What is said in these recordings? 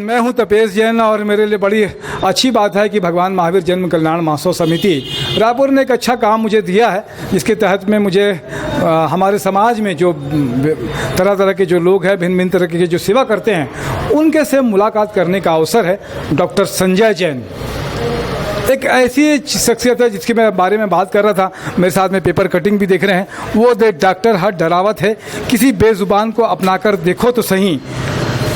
मैं हूं तपेश जैन और मेरे लिए बड़ी अच्छी बात है कि भगवान महावीर जन्म कल्याण महोत्सव समिति रायपुर ने एक अच्छा काम मुझे दिया है, जिसके तहत में मुझे हमारे समाज में जो तरह तरह के जो लोग हैं, भिन्न भिन्न तरह के जो सेवा करते हैं, उनके से मुलाकात करने का अवसर है। डॉक्टर संजय जैन एक ऐसी शख्सियत है जिसके मैं बारे में बात कर रहा था, मेरे साथ में पेपर कटिंग भी देख रहे हैं। वो डॉक्टर हर डरावत है, किसी बेजुबान को अपनाकर देखो तो सही।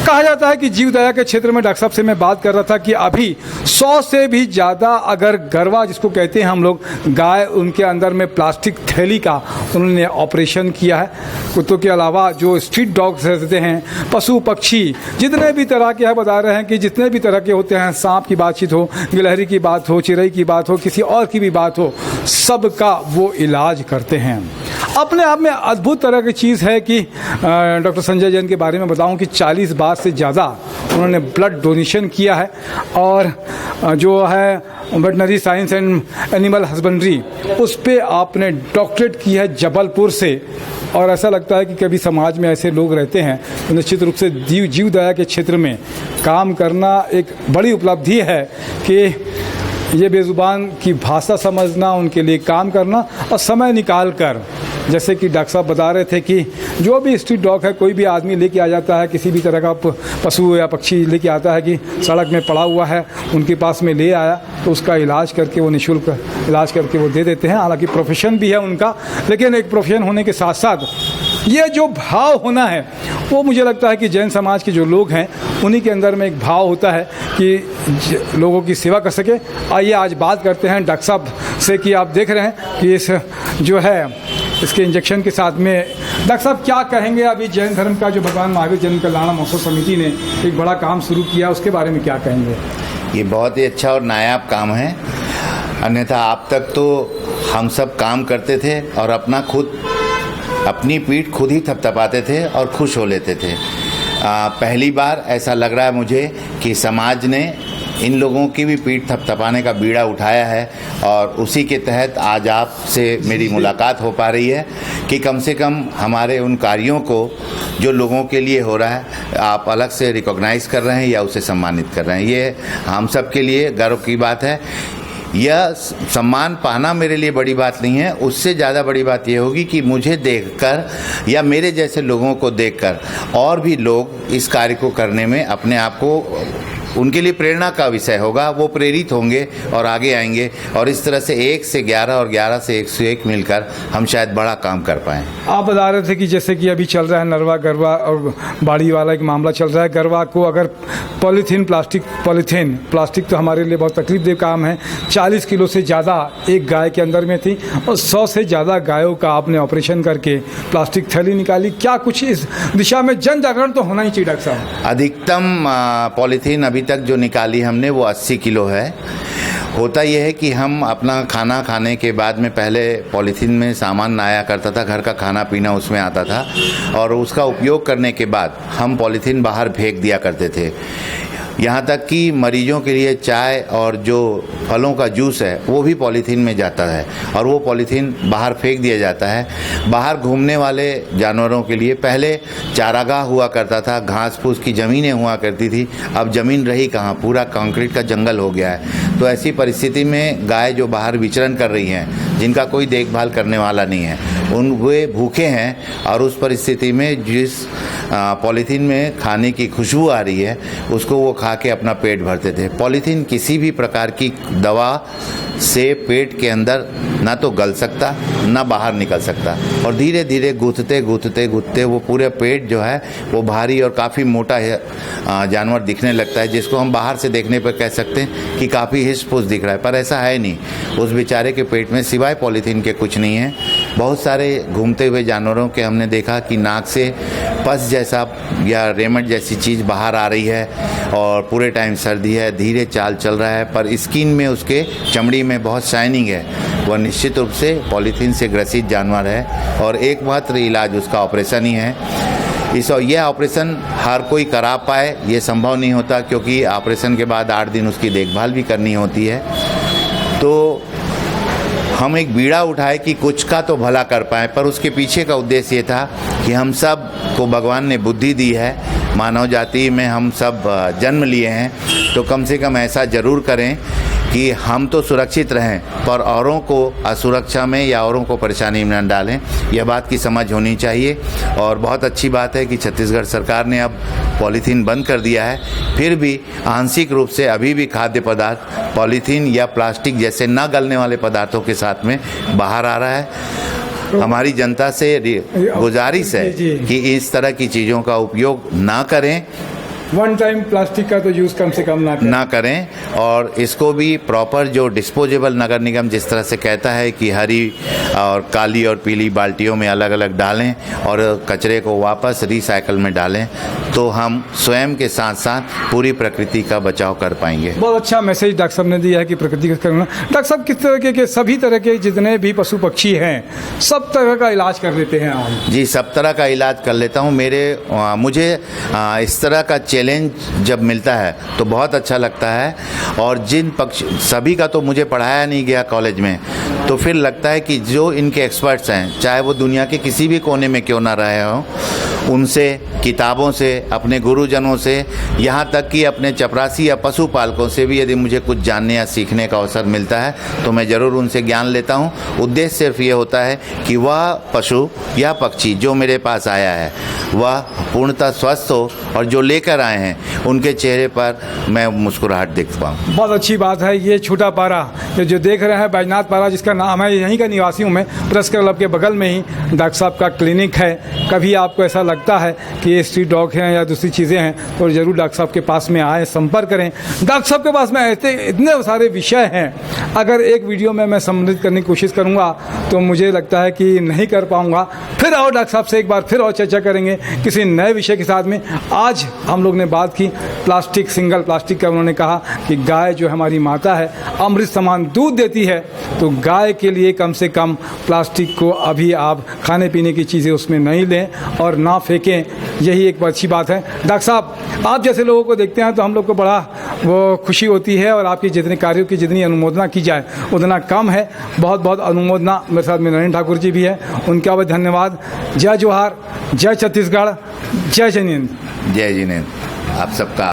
कहा जाता है कि जीव दया के क्षेत्र में डॉक्टर साहब से मैं बात कर रहा था कि अभी 100 से भी ज़्यादा अगर गरवा जिसको कहते हैं हम लोग, गाय, उनके अंदर में प्लास्टिक थैली का उन्होंने ऑपरेशन किया है। कुत्तों के अलावा जो स्ट्रीट डॉग्स रहते हैं, पशु पक्षी जितने भी तरह के हैं, बता रहे हैं कि जितने भी तरह के होते हैं, सांप की बातचीत हो, गिलहरी की बात हो, चिड़ै की बात हो, किसी और की भी बात हो, सबका वो इलाज करते हैं। अपने आप में अद्भुत तरह की चीज़ है कि डॉक्टर संजय जैन के बारे में बताऊं कि 40 बार से ज़्यादा उन्होंने ब्लड डोनेशन किया है और जो है veterinary science and animal husbandry उस पर आपने डॉक्टरेट की है जबलपुर से। और ऐसा लगता है कि कभी समाज में ऐसे लोग रहते हैं तो निश्चित रूप से जीव दया के क्षेत्र में काम करना एक बड़ी उपलब्धि है कि ये बेजुबान की भाषा समझना, उनके लिए काम करना और समय निकाल कर, जैसे कि डॉक्टर साहब बता रहे थे कि जो भी स्ट्रीट डॉग है, कोई भी आदमी लेके आ जाता है, किसी भी तरह का पशु या पक्षी लेके आता है कि सड़क में पड़ा हुआ है, उनके पास में ले आया तो उसका इलाज करके वो निःशुल्क इलाज करके वो दे देते हैं। हालांकि प्रोफेशन भी है उनका, लेकिन एक प्रोफेशन होने के साथ साथ ये जो भाव होना है वो मुझे लगता है कि जैन समाज के जो लोग हैं उन्हीं के अंदर में एक भाव होता है कि लोगों की सेवा कर सके। आइए आज बात करते हैं डॉक्टर साहब से कि आप देख रहे हैं कि इस जो है इसके इंजेक्शन के साथ में डॉक्टर साहब क्या कहेंगे अभी जैन धर्म का जो भगवान महावीर जन्म कल्याण महोत्सव समिति ने एक बड़ा काम शुरू किया, उसके बारे में क्या कहेंगे? ये बहुत ही अच्छा और नायाब काम है। अन्यथा आप तक तो हम सब काम करते थे और अपनी पीठ खुद ही थपथपाते थे और खुश हो लेते थे। पहली बार ऐसा लग रहा है मुझे कि समाज ने इन लोगों की भी पीठ थपथपाने का बीड़ा उठाया है और उसी के तहत आज आपसे मेरी मुलाकात हो पा रही है कि कम से कम हमारे उन कार्यों को जो लोगों के लिए हो रहा है आप अलग से रिकॉग्नाइज़ कर रहे हैं या उसे सम्मानित कर रहे हैं। ये हम सब के लिए गर्व की बात है। यह सम्मान पाना मेरे लिए बड़ी बात नहीं है, उससे ज़्यादा बड़ी बात यह होगी कि मुझे देखकर या मेरे जैसे लोगों को देखकर और भी लोग इस कार्य को करने में अपने आप को, उनके लिए प्रेरणा का विषय होगा, वो प्रेरित होंगे और आगे आएंगे और इस तरह से 1 से 11 और 11 से 101 मिलकर हम शायद बड़ा काम कर पाएँ। आप बता रहे थे कि जैसे कि अभी चल रहा है नरवा गरवा और बाड़ी वाला एक मामला चल रहा है। गरवा को अगर प्लास्टिक तो हमारे लिए बहुत तकलीफदेह काम है। 40 किलो से ज़्यादा एक गाय के अंदर में थी और 100 से ज़्यादा गायों का आपने ऑपरेशन करके प्लास्टिक थैली निकाली। क्या कुछ इस दिशा में जन जागरण तो होना ही चाहिए डॉक्टर साहब? अधिकतम पॉलीथीन अभी तक जो निकाली हमने वो 80 किलो है। होता यह है कि हम अपना खाना खाने के बाद में पहले पॉलीथीन में सामान आया करता था, घर का खाना पीना उसमें आता था और उसका उपयोग करने के बाद हम पॉलीथीन बाहर फेंक दिया करते थे। यहाँ तक कि मरीजों के लिए चाय और जो फलों का जूस है वो भी पॉलीथीन में जाता है और वो पॉलीथीन बाहर फेंक दिया जाता है। बाहर घूमने वाले जानवरों के लिए पहले चारागाह हुआ करता था, घास फूस की ज़मीनें हुआ करती थी, अब ज़मीन रही कहाँ, पूरा कंक्रीट का जंगल हो गया है। तो ऐसी परिस्थिति में गाय जो बाहर विचरण कर रही हैं, जिनका कोई देखभाल करने वाला नहीं है, वे भूखे हैं और उस परिस्थिति में जिस पॉलीथीन में खाने की खुशबू आ रही है उसको वो खा के अपना पेट भरते थे। पॉलीथीन किसी भी प्रकार की दवा से पेट के अंदर ना तो गल सकता ना बाहर निकल सकता और धीरे धीरे गूंथते वो पूरे पेट जो है वो भारी और काफ़ी मोटा जानवर दिखने लगता है, जिसको हम बाहर से देखने पर कह सकते हैं कि काफ़ी हिस्स-पुस दिख रहा है, पर ऐसा है नहीं। उस बेचारे के पेट में सिवाय पॉलीथीन के कुछ नहीं है। बहुत सारे घूमते हुए जानवरों के हमने देखा कि नाक से पस जैसा या रेमंड जैसी चीज़ बाहर आ रही है और पूरे टाइम सर्दी है, धीरे चाल चल रहा है, पर स्किन में उसके चमड़ी में बहुत शाइनिंग है। वह निश्चित रूप से पॉलीथीन से ग्रसित जानवर है और एकमात्र इलाज उसका ऑपरेशन ही है। यह ऑपरेशन हर कोई करा पाए ये संभव नहीं होता, क्योंकि ऑपरेशन के बाद 8 दिन उसकी देखभाल भी करनी होती है। तो हम एक बीड़ा उठाए कि कुछ का तो भला कर पाए, पर उसके पीछे का उद्देश्य ये था कि हम सब को भगवान ने बुद्धि दी है, मानव जाति में हम सब जन्म लिए हैं, तो कम से कम ऐसा ज़रूर करें कि हम तो सुरक्षित रहें पर औरों को असुरक्षा में या औरों को परेशानी में न डालें। यह बात की समझ होनी चाहिए। और बहुत अच्छी बात है कि छत्तीसगढ़ सरकार ने अब पॉलीथीन बंद कर दिया है, फिर भी आंशिक रूप से अभी भी खाद्य पदार्थ पॉलीथीन या प्लास्टिक जैसे न गलने वाले पदार्थों के साथ में बाहर आ रहा है। हमारी जनता से गुजारिश है कि इस तरह की चीज़ों का उपयोग ना करें, वन टाइम प्लास्टिक का तो यूज़ कम से कम ना करें और इसको भी प्रॉपर जो डिस्पोजेबल नगर निगम जिस तरह से कहता है कि हरी और काली और पीली बाल्टियों में अलग अलग डालें और कचरे को वापस रिसाइकल में डालें, तो हम स्वयं के साथ साथ पूरी प्रकृति का बचाव कर पाएंगे। बहुत अच्छा मैसेज डॉक्टर साहब ने दिया है कि प्रकृति का करना। डॉक्टर साहब, किस तरह के सभी तरह के जितने भी पशु पक्षी हैं सब तरह का इलाज कर लेते हैं आप? जी, सब तरह का इलाज कर लेता हूँ। मुझे इस तरह का चैलेंज जब मिलता है तो बहुत अच्छा लगता है। और जिन पक्षी सभी का तो मुझे पढ़ाया नहीं गया कॉलेज में, तो फिर लगता है कि जो इनके एक्सपर्ट्स हैं, चाहे वो दुनिया के किसी भी कोने में क्यों ना रहे हों, उनसे, किताबों से, अपने गुरुजनों से, यहाँ तक कि अपने चपरासी या पशुपालकों से भी यदि मुझे कुछ जानने या सीखने का अवसर मिलता है तो मैं ज़रूर उनसे ज्ञान लेता हूँ। उद्देश्य सिर्फ ये होता है कि वह पशु या पक्षी जो मेरे पास आया है वह पूर्णतः स्वस्थ हो और जो लेकर आए हैं उनके चेहरे पर मैं मुस्कुराहट देख पाऊँ। बहुत अच्छी बात है। ये छोटा पारा जो देख रहे हैं, बैजनाथ पारा जिसका नाम है, यहीं का निवासी हूँ मैं। प्रेस क्लब के बगल में ही डॉक्टर साहब का क्लिनिक है। कभी आपको ऐसा लगता है कि ये स्ट्रीट डॉग हैं या दूसरी चीज़ें हैं तो ज़रूर डॉक्टर साहब के पास में आए, संपर्क करें। डॉक्टर साहब के पास में ऐसे इतने सारे विषय हैं, अगर एक वीडियो में मैं सम्मिलित करने की कोशिश करूँगा तो मुझे लगता है कि नहीं कर पाऊँगा। फिर आओ डॉक्टर साहब से एक बार फिर और चर्चा करेंगे किसी नए विषय के साथ में। आज हम लोग ने बात की प्लास्टिक, सिंगल प्लास्टिक का। उन्होंने कहा कि गाय जो हमारी माता है, अमृत समान दूध देती है, तो गाय के लिए कम से कम प्लास्टिक को अभी आप खाने पीने की चीज़ें उसमें नहीं लें और ना फेंकें। यही एक अच्छी बात है। डॉक्टर साहब, आप जैसे लोगों को देखते हैं तो हम लोग को बड़ा वो खुशी होती है और आपके जितने कार्यों की जितनी अनुमोदना की जाए उतना कम है। बहुत बहुत अनुमोदना। मेरे साथ में नरेंद्र ठाकुर जी भी है, उनका बहुत धन्यवाद। जय जोहार, जय छत्तीसगढ़, जय जिनेंद्र। जय जिनेंद्र। आप सबका